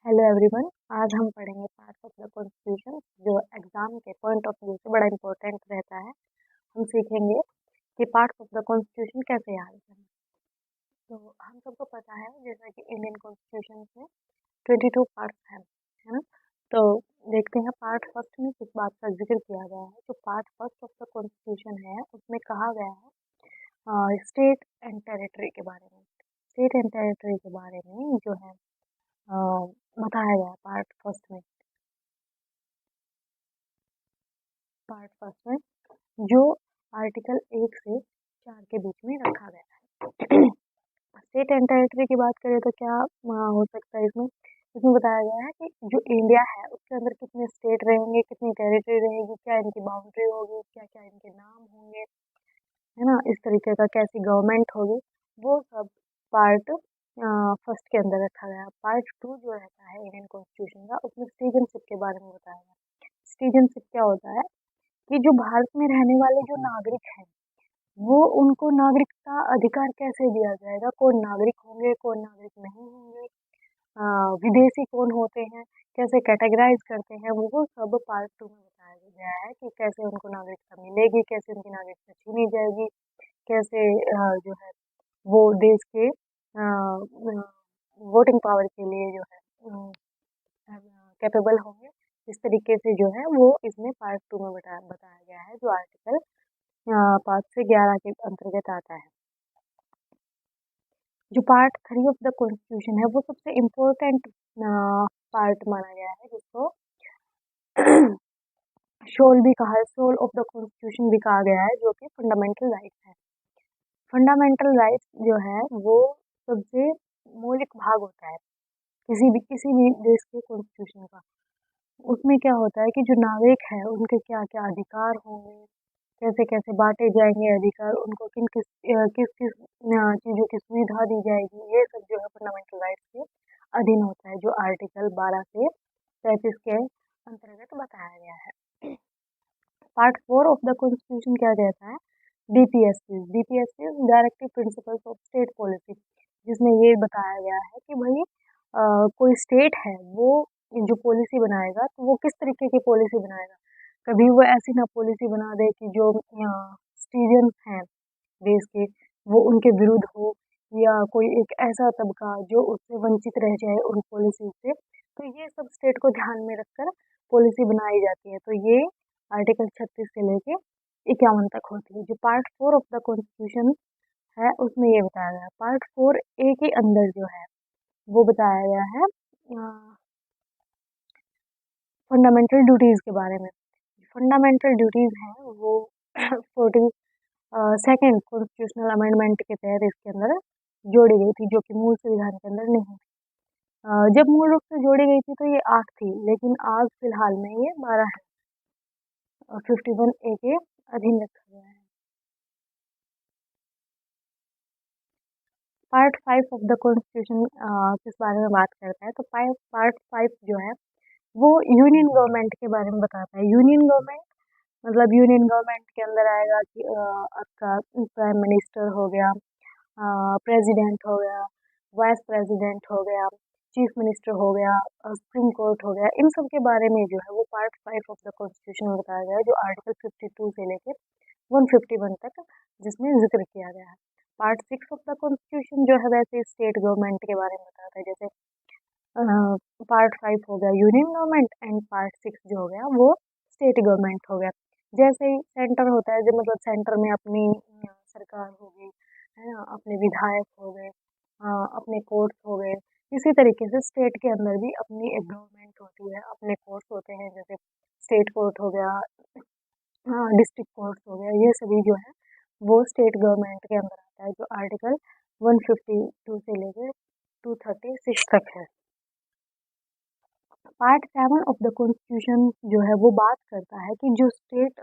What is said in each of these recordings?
Hello everyone. आज हम पढ़ेंगे पार्ट्स ऑफ द कॉन्स्टिट्यूशन जो एग्जाम के पॉइंट ऑफ व्यू से बड़ा इंपॉर्टेंट रहता है। हम सीखेंगे कि पार्ट्स ऑफ द कॉन्स्टिट्यूशन कैसे याद करें। तो हम सबको पता है जैसा कि इंडियन कॉन्स्टिट्यूशन में 22 पार्ट्स हैं, है ना। तो देखते हैं पार्ट फर्स्ट में किस बात का जिक्र किया गया है। जो part first of the constitution है उसमें कहा गया है स्टेट एंड टेरिटरी के बारे में। स्टेट एंड टेरिटरी के बारे में जो है अ, बताया गया पार्ट फर्स्ट में। पार्ट फर्स्ट में जो आर्टिकल 1 से 4 के बीच में रखा गया है। स्टेट एंड टेरिटरी की बात करें तो क्या हो सकता है इसमें इसमें बताया गया है कि जो इंडिया है उसके अंदर कितने स्टेट रहेंगे, कितनी टेरिटरी रहेगी, क्या इनकी बाउंड्री होगी, क्या क्या इनके नाम होंगे, है ना। इस तरीके का कैसी गवर्नमेंट होगी, वो सब पार्ट फर्स्ट के अंदर रखा गया। पार्ट टू जो रहता है इंडियन कॉन्स्टिट्यूशन का, उसमें सिटीजनशिप के बारे में बताया गया। सिटीजनशिप क्या होता है कि जो भारत में रहने वाले जो नागरिक हैं वो उनको नागरिकता अधिकार कैसे दिया जाएगा, कौन नागरिक होंगे, कौन नागरिक नहीं होंगे, विदेशी कौन होते हैं, कैसे कैटेगराइज करते हैं, वो सब पार्ट टू में बताया गया है कि कैसे उनको नागरिकता मिलेगी, कैसे उनकी नागरिकता छीनी जाएगी, कैसे जो है वो देश के वोटिंग पावर के लिए जो है कैपेबल होंगे। इस तरीके से जो है वो इसमें पार्ट टू में बताया गया है, जो आर्टिकल 5 से 11 के अंतर्गत आता है। जो part three of the constitution है वो सबसे इम्पोर्टेंट पार्ट माना गया है, जिसको सोल भी कहा है, सोल ऑफ द कॉन्स्टिट्यूशन भी कहा गया है, जो कि फंडामेंटल राइट्स है। फंडामेंटल राइट्स जो है वो सबसे मौलिक भाग होता है किसी भी देश के कॉन्स्टिट्यूशन का। उसमें क्या होता है कि जो नागरिक है उनके क्या क्या अधिकार होंगे, कैसे कैसे बांटे जाएंगे अधिकार, उनको किस किस चीज़ों की सुविधा दी जाएगी, ये सब जो है फंडामेंटल राइट्स के अधीन होता है, जो आर्टिकल 12 से 35 के अंतर्गत बताया गया है। पार्ट 4 ऑफ द कॉन्स्टिट्यूशन क्या कहता है, DPSC directive principles of state policy, जिसमें ये बताया गया है कि भाई कोई स्टेट है वो जो पॉलिसी बनाएगा तो वो किस तरीके की पॉलिसी बनाएगा। कभी वो ऐसी ना पॉलिसी बना दे कि जो सिटीजन हैं देश के वो उनके विरुद्ध हो, या कोई एक ऐसा तबका जो उससे वंचित रह जाए उन पॉलिसी से। तो ये सब स्टेट को ध्यान में रखकर पॉलिसी बनाई जाती है। तो ये आर्टिकल 36 से लेके 51 तक होती है। जो पार्ट 4 ऑफ द कॉन्स्टिट्यूशन है उसमें ये बताया गया है। पार्ट 4 ए के अंदर जो है वो बताया गया है फंडामेंटल ड्यूटीज के बारे में। फंडामेंटल ड्यूटीज हैं वो 40 सेकेंड कॉन्स्टिट्यूशनल अमेंडमेंट के तहत इसके अंदर जोड़ी गई थी, जो कि मूल संविधान के अंदर नहीं थी। जब मूल रूप से जोड़ी गई थी तो ये 8 थी, लेकिन आज फिलहाल में ये 12 है और 51 ए के अधीन रखा गया है। पार्ट 5 ऑफ द कॉन्स्टिट्यूशन किस बारे में बात करता है, तो पार्ट 5 जो है वो यूनियन गवर्नमेंट के बारे में बताता है। यूनियन गवर्नमेंट मतलब यूनियन गवर्नमेंट के अंदर आएगा कि आपका प्राइम मिनिस्टर हो गया, प्रेसिडेंट हो गया, वाइस प्रेसिडेंट हो गया, चीफ मिनिस्टर हो गया, सुप्रीम कोर्ट हो गया। इन सब के बारे में जो है वो पार्ट 5 ऑफ द कॉन्स्टिट्यूशन में बताया गया है, जो आर्टिकल 52 से लेकर 151 तक जिसमें जिक्र किया गया है। पार्ट 6 ऑफ द कॉन्स्टिट्यूशन जो है वैसे स्टेट गवर्नमेंट के बारे में बताता है। जैसे पार्ट 5 हो गया यूनियन गवर्नमेंट एंड पार्ट 6 जो हो गया वो स्टेट गवर्नमेंट हो गया। जैसे ही सेंटर होता है, जो मतलब सेंटर में अपनी सरकार हो गई, है ना, अपने विधायक हो गए, अपने कोर्ट्स हो गए। इसी तरीके से स्टेट के अंदर भी अपनी एक गवर्नमेंट होती है, अपने कोर्ट्स होते हैं, जैसे स्टेट कोर्ट हो गया, हाँ डिस्ट्रिक्ट कोर्ट्स हो गया। ये सभी जो है वो स्टेट गवर्नमेंट के अंदर आता है, जो आर्टिकल 152 से लेकर 236 तक है। पार्ट 7 ऑफ द कॉन्स्टिट्यूशन जो है वो बात करता है कि जो स्टेट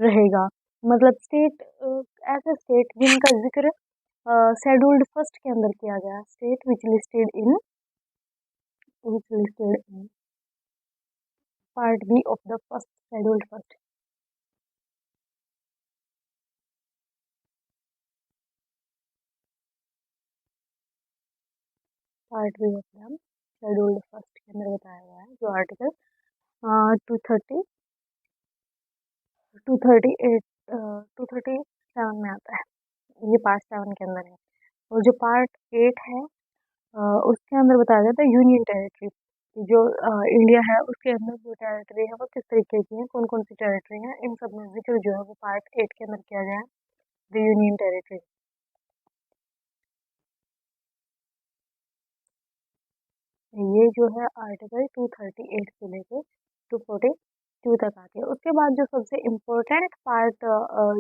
रहेगा, मतलब स्टेट ऐसे स्टेट जिनका जिक्र शेड्यूल्ड फर्स्ट के अंदर किया गया, state which listed in part B of the first scheduled first. Part B of the scheduled first के अंदर बताया गया है, जो आर्टिकल 230 238 237 में आता है। ये पार्ट 7 के अंदर है। और जो पार्ट 8 है उसके अंदर बताया जाता है यूनियन टेरिटरी। जो इंडिया है उसके अंदर जो टेरिटरी है वो किस तरीके की है, कौन कौन सी टेरिटरी है, इन सब में जिक्र जो है वो पार्ट 8 के अंदर किया गया है, द यूनियन टेरिटरी। ये जो है आर्टिकल 238 से लेके 242 तक आती है। उसके बाद जो सबसे इम्पोर्टेंट पार्ट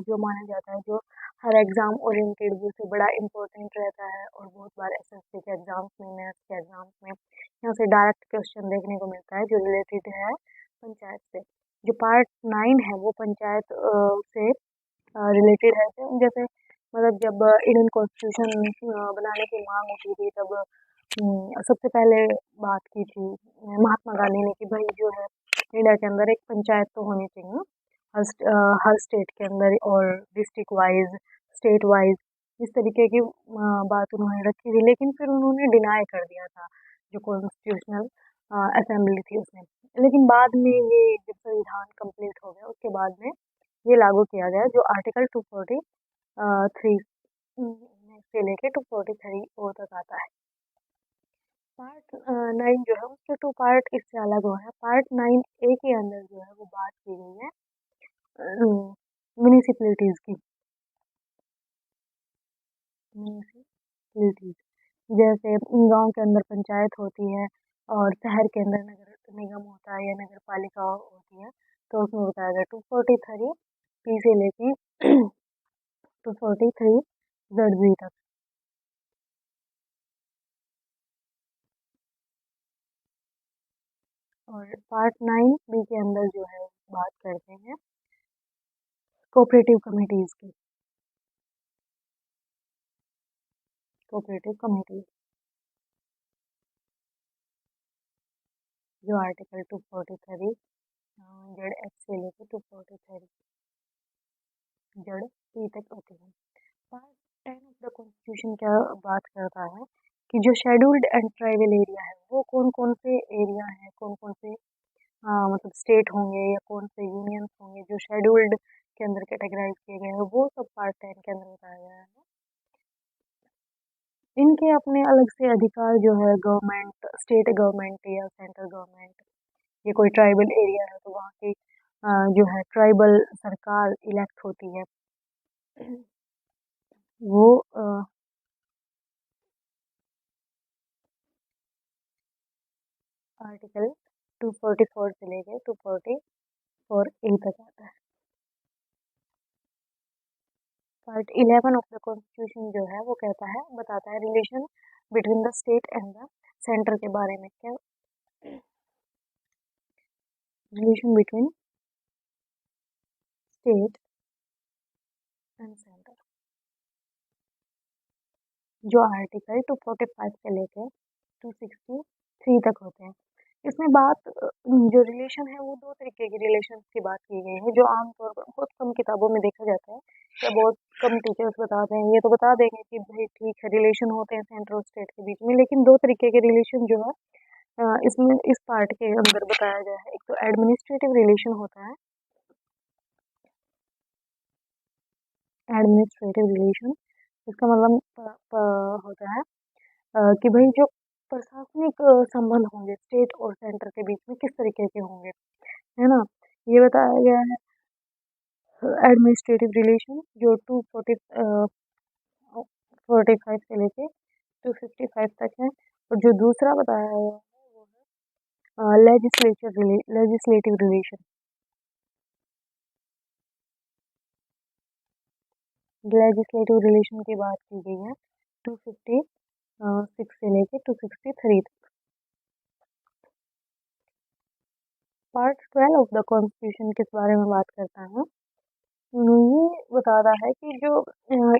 जो माना जाता है, जो हर एग्जाम ओरिएंटेड व्यू से बड़ा इम्पोर्टेंट रहता है, और बहुत बार एसएससी के एग्जाम्स में, मैथ्स के एग्जाम्स में यहाँ से डायरेक्ट क्वेश्चन देखने को मिलता है, जो रिलेटेड है पंचायत से। जो पार्ट 9 है वो पंचायत से रिलेटेड है। जैसे मतलब जब इंडियन कॉन्स्टिट्यूशन बनाने की मांग उठी थी, तब सबसे पहले बात की थी महात्मा गांधी ने कि भाई जो है इंडिया के अंदर एक पंचायत तो होनी चाहिए ना, हर स्टेट के अंदर, और डिस्ट्रिक्ट वाइज, स्टेट वाइज, इस तरीके की बात उन्होंने रखी थी। लेकिन फिर उन्होंने डिनाई कर दिया था जो कॉन्स्टिट्यूशनल असेंबली थी उसने। लेकिन बाद में ये जब संविधान कंप्लीट हो गया उसके बाद में ये लागू किया गया, जो आर्टिकल 243 से लेके 243 ओ तक आता है। पार्ट 9 जो है उसके 2 पार्ट इससे अलग हो है। पार्ट 9 ए के अंदर जो है वो बात की गई है म्यूनिसिपैलिटीज की। म्यूनिसिपैलिटीज जैसे गांव के अंदर पंचायत होती है, और शहर के अंदर नगर निगम होता है या नगर पालिका होती है। तो उसमें बताया गया 243 पी से लेके 243 जेड तक। और पार्ट 9 बी के अंदर जो है बात करते हैं कोऑपरेटिव कमिटीज की। कोऑपरेटिव कमिटीज जो आर्टिकल 243 जेड एच से लेकर 243 जेड पी तक होती है। पार्ट 10 ऑफ द कॉन्स्टिट्यूशन क्या बात करता है कि जो शेड्यूल्ड एंड ट्राइबल एरिया है वो कौन कौन से एरिया है, कौन कौन से मतलब स्टेट होंगे या कौन से यूनियंस होंगे जो शेड्यूल्ड के अंदर कैटेगराइज किए गए हैं, वो सब पार्ट 10 के अंदर बताया गया है। इनके अपने अलग से अधिकार जो है गवर्नमेंट, स्टेट गवर्नमेंट या सेंट्रल गवर्नमेंट, ये कोई ट्राइबल एरिया है तो वहाँ की जो है ट्राइबल सरकार इलेक्ट होती है। वो आर्टिकल 244 से लेके 244 ए तक आता है। पार्ट 11 ऑफ द कॉन्स्टिट्यूशन जो है वो कहता है, बताता है relation between the state and the centre के बारे में। क्या relation between state and centre, जो आर्टिकल 245 से लेके 263 तक होते हैं। इसमें बात जो रिलेशन है वो दो तरीके के रिलेशन की बात की गई है, जो आमतौर पर बहुत कम किताबों में देखा जाता है, या बहुत कम टीचर्स बताते हैं। ये तो बता देंगे कि भाई ठीक है रिलेशन होते हैं सेंटर और स्टेट के बीच में, लेकिन दो तरीके के रिलेशन जो है इसमें इस पार्ट के अंदर बताया गया है। एक तो एडमिनिस्ट्रेटिव रिलेशन होता है, एडमिनिस्ट्रेटिव रिलेशन, इसका मतलब होता है कि भाई जो प्रशासनिक संबंध होंगे स्टेट और सेंटर के बीच में किस तरीके के होंगे, है ना। ये बताया गया है एडमिनिस्ट्रेटिव रिलेशन, जो 245 से लेके 255 तक है। और जो दूसरा बताया गया है वो है लेजिस्लेटिव रिलेशन। लेजिस्लेटिव रिलेशन की बात की गई है 256 से लेके 263 तक। पार्ट 12 ऑफ द कॉन्स्टिट्यूशन किस बारे में बात करता है, ये बताता है कि जो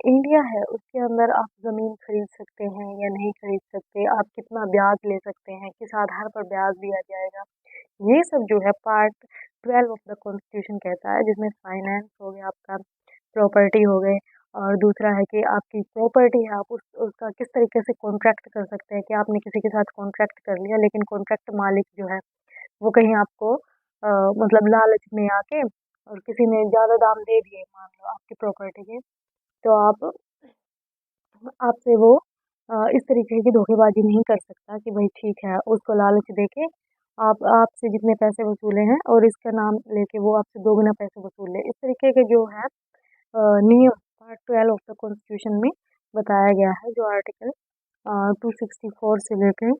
इंडिया है उसके अंदर आप ज़मीन खरीद सकते हैं या नहीं खरीद सकते, आप कितना ब्याज ले सकते हैं, किस आधार पर ब्याज दिया जाएगा, ये सब जो है पार्ट 12 ऑफ द कॉन्स्टिट्यूशन कहता है। जिसमें फाइनेंस हो गया आपका, प्रॉपर्टी हो गए, और दूसरा है कि आपकी प्रॉपर्टी है, आप उसका किस तरीके से कॉन्ट्रैक्ट कर सकते हैं कि आपने किसी के साथ कॉन्ट्रैक्ट कर लिया, लेकिन कॉन्ट्रैक्ट मालिक जो है वो कहीं आपको मतलब लालच में आके और किसी ने ज़्यादा दाम दे दिए मान लो आपकी प्रॉपर्टी के, तो आप आपसे वो इस तरीके की धोखेबाजी नहीं कर सकता कि भाई ठीक है, उसको लालच देके आप आपसे जितने पैसे वसूले हैं और इसका नाम लेके वो आपसे दोगुना पैसे वसूल ले। इस तरीके के जो है नियम पार्ट 12 ऑफ द कॉन्स्टिट्यूशन में बताया गया है, जो आर्टिकल 264 से लेके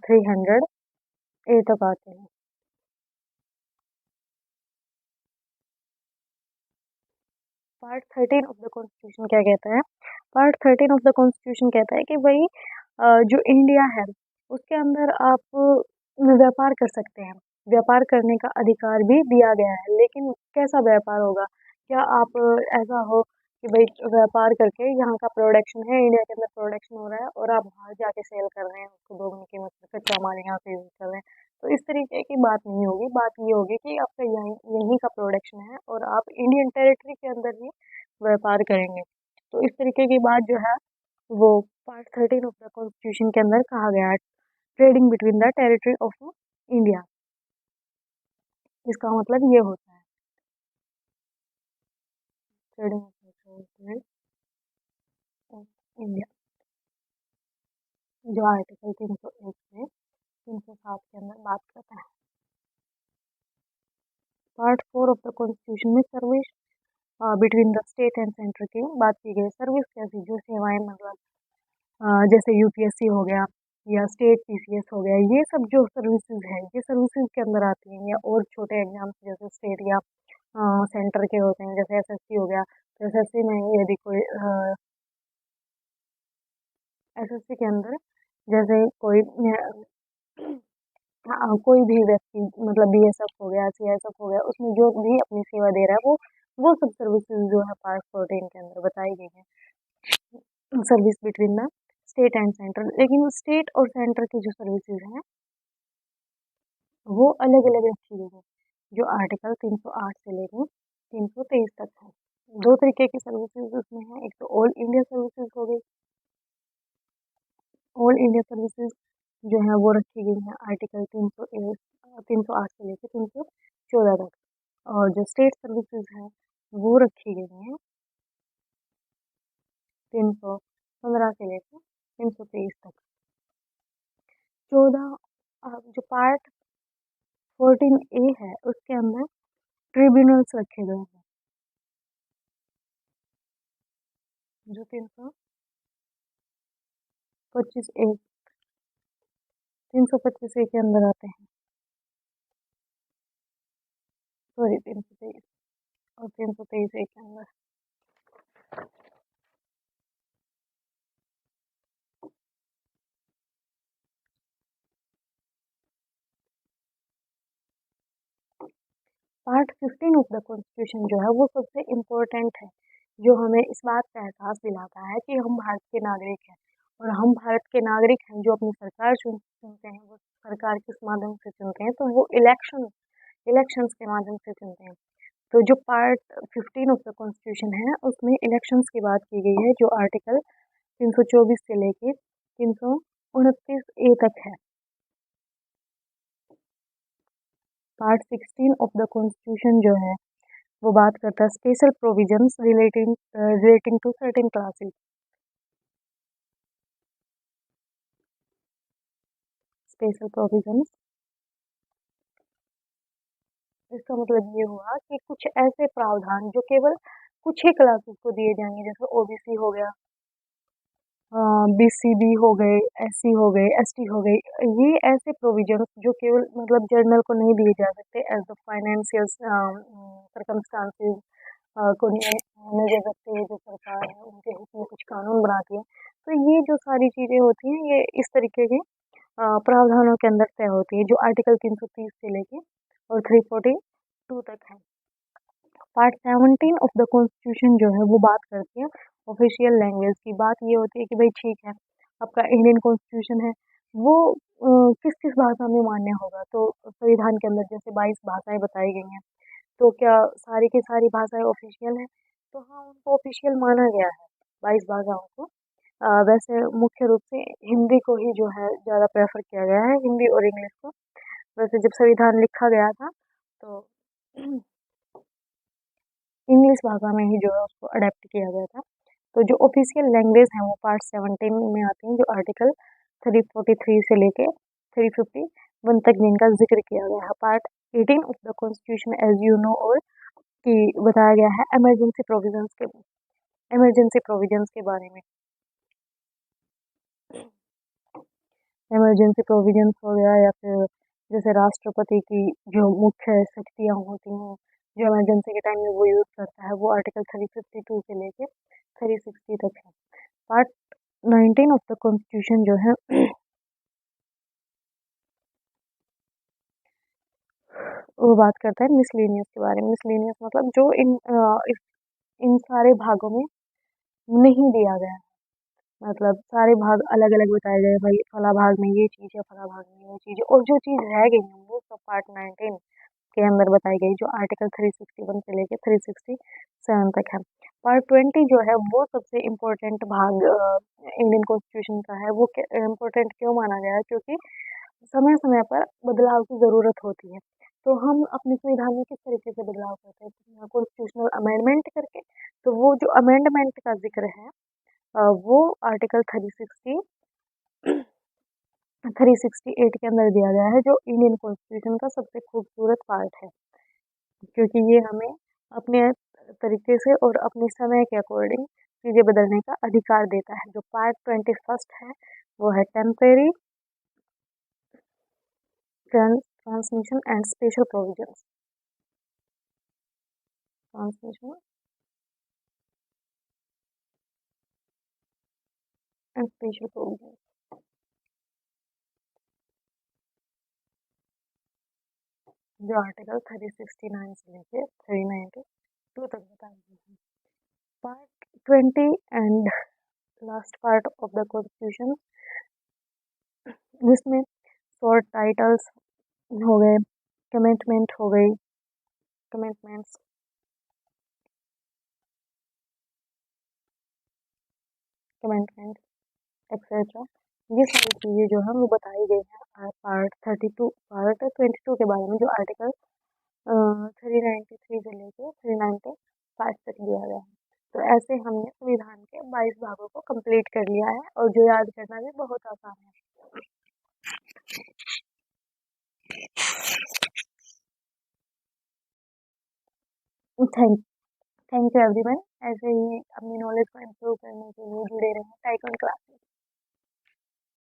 300 ए तक आते हैं। पार्ट 13 ऑफ द कॉन्स्टिट्यूशन क्या कहता है? पार्ट 13 ऑफ द कॉन्स्टिट्यूशन कहता है कि भाई जो इंडिया है उसके अंदर आप व्यापार कर सकते हैं, व्यापार करने का अधिकार भी दिया गया है, लेकिन कैसा व्यापार होगा? क्या आप ऐसा हो कि भाई व्यापार करके यहाँ का प्रोडक्शन है, इंडिया के अंदर प्रोडक्शन हो रहा है और आप बाहर जाके सेल कर रहे हैं उसको दोगुनी कीमत में, कच्चा माल यहाँ से यूज कर रहे हैं, तो इस तरीके की बात नहीं होगी। बात ये होगी कि आपका यहीं यहीं का प्रोडक्शन है और आप इंडियन टेरिटरी के अंदर ही व्यापार करेंगे। तो इस तरीके की बात जो है वो पार्ट 13 ऑफ द कॉन्स्टिट्यूशन के अंदर कहा गया है, trading between the territory of India. इसका मतलब ये होता है ट्रेडिंग ऑफ इंडिया, जो आर्टिकल 301 से 307 के अंदर बात करता है। पार्ट 4 ऑफ द कॉन्स्टिट्यूशन में service between the state and centre की बात की गई। सर्विस कैसी? जो सेवाएं मतलब जैसे यूपीएससी हो गया या स्टेट पीसीएस हो गया, ये सब जो सर्विसेज है ये सर्विसेज के अंदर आती हैं, या और छोटे एग्जाम्स जैसे स्टेट या सेंटर के होते हैं, जैसे एसएससी हो गया, तो एसएससी में यदि कोई एसएससी के अंदर जैसे कोई कोई भी व्यक्ति मतलब बीएसएफ हो गया, सीआईएसएफ हो गया, उसमें जो भी अपनी सेवा दे रहा है वो सब सर्विसेज जो है पार्ट 14 के अंदर बताई गई है। Service between the state and centre, लेकिन स्टेट और सेंटर की जो सर्विसेज हैं वो अलग अलग रखी गई है, जो आर्टिकल 308 से लेकर 323 तक है। दो तरीके की सर्विसेज उसमें है, एक तो ऑल इंडिया सर्विसेज हो गई, ऑल इंडिया सर्विसेज जो है वो रखी गई है आर्टिकल 308 से लेकर 314 तक, और जो स्टेट सर्विसेज है वो रखी गई है 315 से लेकर 323 तक। 14 जो पार्ट 14A है उसके अंदर ट्रिब्यूनल्स रखे गए हैं, जो 325A 325A के अंदर आते हैं, सॉरी 323 और 323A के अंदर। पार्ट 15 ऑफ द कॉन्स्टिट्यूशन जो है वो सबसे इम्पोर्टेंट है, जो हमें इस बात का एहसास दिलाता है कि हम भारत के नागरिक हैं, और हम भारत के नागरिक हैं जो अपनी सरकार चुनते हैं, वो सरकार किस माध्यम से चुनते हैं, तो वो इलेक्शंस के माध्यम से चुनते हैं। तो जो पार्ट 15 ऑफ द कॉन्स्टिट्यूशन है उसमें इलेक्शंस की बात की गई है, जो आर्टिकल 324 से लेके 329A तक है। पार्ट 16 ऑफ द कॉन्स्टिट्यूशन जो है वो बात करता है special provisions relating to certain classes. Special provisions, इसका मतलब ये हुआ कि कुछ ऐसे प्रावधान जो केवल कुछ ही क्लासेस को दिए जाएंगे, जैसे ओबीसी हो गया, बीसीबी हो गए, एससी हो गए, एसटी हो गए, ये ऐसे प्रोविजंस जो केवल मतलब जर्नल को नहीं दिए जा सकते एज द फाइनेंशियल सर्कमस्टांसेस को नजर रखते हुए जो सरकार है उनके हित में कुछ कानून बनाती है। तो ये जो सारी चीजें होती हैं ये इस तरीके के प्रावधानों के अंदर तय होती है, जो आर्टिकल 330 से लेके और 342 तक है। पार्ट 17 ऑफ द कॉन्स्टिट्यूशन जो है वो बात करती है ऑफिशियल लैंग्वेज की। बात ये होती है कि भाई ठीक है, आपका इंडियन कॉन्स्टिट्यूशन है, वो किस-किस भाषा में मान्य होगा। तो संविधान के अंदर जैसे 22 भाषाएँ बताई गई हैं, तो क्या सारी की सारी भाषाएँ ऑफ़िशियल हैं? तो हाँ, उनको ऑफ़िशियल माना गया है, 22 भाषाओं को। वैसे मुख्य रूप से हिंदी को ही जो है ज़्यादा प्रेफ़र किया गया है, हिंदी और इंग्लिश को। वैसे जब संविधान लिखा गया था, तो इंग्लिश भाषा में ही जो है उसको अडैप्ट किया गया था। तो जो ऑफ़िशियल लैंग्वेज हैं वो पार्ट 17 में आती हैं, जो आर्टिकल 343 से लेके 351 तक जिनका ज़िक्र किया गया है। Part 18 of the constitution as you know और कि बताया गया है इमरजेंसी प्रोविजंस के बारे में। इमरजेंसी प्रोविजंस हो गया या फिर जैसे राष्ट्रपति की जो मुख्य शक्तियाँ होती हैं, जो इमरजेंसी के टाइम में वो यूज़ करता है, वो आर्टिकल 352 से लेके 360 तक है। पार्ट 19 ऑफ द कॉन्स्टिट्यूशन जो है वो बात करता है मिसलेनियस के बारे में। मिसलेनियस मतलब जो इन सारे भागों में नहीं दिया गया है। मतलब सारे भाग अलग-अलग बताए गए, भाई फला भाग में ये चीज़ है, फला भाग में ये चीज़ है, और जो चीज़ रह गई है वो सब पार्ट 19 के अंदर बताई गई, जो आर्टिकल 361 से लेके 367 तक है। पार्ट 20 जो है वो सबसे इम्पोर्टेंट भाग इंडियन कॉन्स्टिट्यूशन का है। वो इम्पोर्टेंट क्यों माना गया है? क्योंकि समय-समय पर बदलाव की ज़रूरत होती है। तो हम अपने संविधान में किस तरीके से बदलाव करते हैं? कॉन्स्टिट्यूशनल अमेंडमेंट करके। तो वो जो अमेंडमेंट का ज़िक्र है वो आर्टिकल 368 के अंदर दिया गया है, जो इंडियन कॉन्स्टिट्यूशन का सबसे खूबसूरत पार्ट है, क्योंकि ये हमें अपने तरीके से और अपने समय के अकॉर्डिंग चीज़ें बदलने का अधिकार देता है। जो पार्ट 21 है, वो है temporary transmission and special provisions. Transmission and special provisions, जो आर्टिकल 369 से लेके 392 तक बताए गए हैं। Part 20 and last part of the constitution, जिसमें शॉर्ट टाइटल्स हो गए, कमिटमेंट हो गई, कमिटमेंट्स, कमिटमेंट एक्सेट्रा, ये सारी चीज़ें जो है वो बताई गई हैं पार्ट 22 के बारे में, जो आर्टिकल 393 से लेके 395 तक दिया गया है। तो ऐसे हमने संविधान के 22 भागों को कंप्लीट कर लिया है, और जो याद करना भी बहुत आसान है। Thank thank you everyone. ऐसे ही अपनी नॉलेज को इम्प्रूव करने के लिए जुड़े रहें टाइकन क्लास।